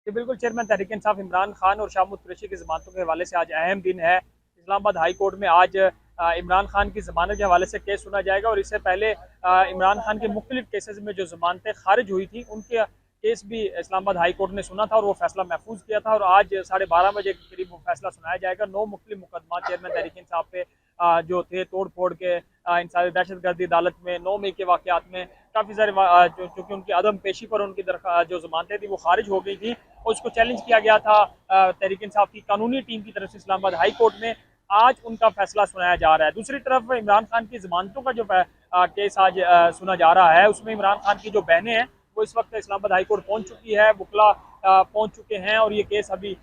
जी बिल्कुल, चेयरमैन तहरीक इंसाफ इमरान खान और शाह कुरैशी की ज़मानतों के हवाले से आज अहम दिन है। इस्लामाबाद हाई कोर्ट में आज इमरान खान की ज़मानत के हवाले से केस सुना जाएगा और इससे पहले इमरान खान के मुख्तलिफ केसेस में जो ज़मानतें खारिज हुई थी उनके केस भी इस्लामाबाद हाई कोर्ट ने सुना था और वो फैसला महफूज किया था और आज 12:30 के करीब वो फैसला सुनाया जाएगा। 9 मुख्तलिफ मुकदमा चेयरमैन तहरीक इंसाफ पे जो थे तोड़ फोड़ के इंसानी दहशत गर्दी अदालत में 9 मई के वाक़यात में काफ़ी सारे चूँकि उनकी अदम पेशी पर उनकी जो ज़मानतें थी वो खारिज हो गई थी और उसको चैलेंज किया गया था तहरीक इंसाफ की कानूनी टीम की तरफ से इस्लामाबाद हाई कोर्ट में। आज उनका फैसला सुनाया जा रहा है। दूसरी तरफ इमरान खान की ज़मानतों का जो केस आज सुना जा रहा है उसमें इमरान खान की जो बहनें हैं वो इस वक्त इस्लामाबाद हाई कोर्ट पहुंच चुकी है, वकला पहुंच चुके हैं और ये केस अभी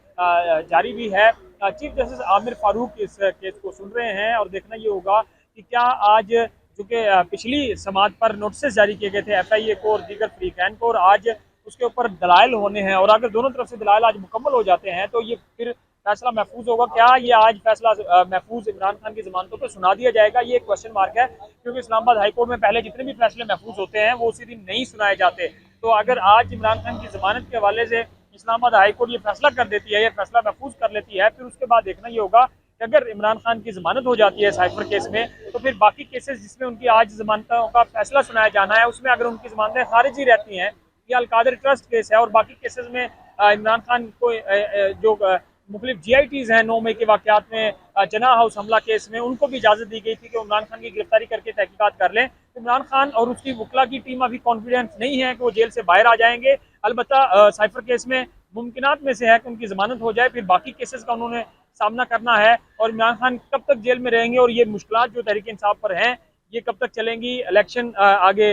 जारी भी है। चीफ जस्टिस आमिर फारूक इस केस को सुन रहे हैं और देखना ये होगा कि क्या आज चूँकि पिछली समात पर नोटिस जारी किए गए थे FIA को और दीगर फरीकैन को और आज उसके ऊपर दलाइल होने हैं और अगर दोनों तरफ से दलाइल आज मुकम्मल हो जाते हैं तो ये फिर फैसला महफूज होगा। क्या ये आज फैसला महफूज इमरान खान की ज़मानतों पर सुना दिया जाएगा, ये एक क्वेश्चन मार्क है, क्योंकि इस्लामाबाद हाई कोर्ट में पहले जितने भी फैसले महफूज होते हैं वो उसी दिन नहीं सुनाए जाते। तो अगर आज इमरान खान की ज़मानत के हवाले से इस्लामाबाद हाई कोर्ट ये फैसला कर देती है, ये फैसला महफूज कर लेती है, फिर उसके बाद देखना ये होगा कि अगर इमरान खान की ज़मानत हो जाती है साइफर केस में तो फिर बाकी केसेस जिसमें उनकी आज ज़मानतों का फैसला सुनाया जाना है उसमें अगर उनकी ज़मानतें खारिज ही रहती हैं, ये अलकादर ट्रस्ट केस है और बाकी केसेस में इमरान खान को जो मुख्तलिफ GITs हैं 9 मई के वाक़यात में जना हाउस हमला केस में उनको भी इजाज़त दी गई थी कि इमरान खान की गिरफ्तारी करके तहकीकात कर लें। तो इमरान खान और उसकी वकला की टीम अभी कॉन्फिडेंस नहीं है कि वो जेल से बाहर आ जाएंगे। अलबत्ता साइफर केस में मुमकिनात में से है कि उनकी ज़मानत हो जाए, फिर बाकी केसेस का उन्होंने सामना करना है और इमरान खान कब तक जेल में रहेंगे और ये मुश्किलात जो तहरीक इंसाफ पर हैं ये कब तक चलेंगी। इलेक्शन आगे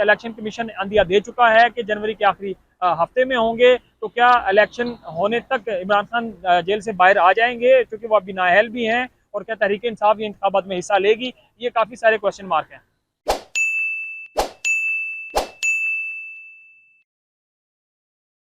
इलेक्शन कमीशन अंदिया दे चुका है कि जनवरी के आखिरी हफ्ते में होंगे, तो क्या इलेक्शन होने तक इमरान खान जेल से बाहर आ जाएंगे क्योंकि वो अभी नाअहल भी हैं और क्या तहरीक इंसाफ ये इंतखाबात में हिस्सा लेगी, ये काफ़ी सारे क्वेश्चन मार्क हैं।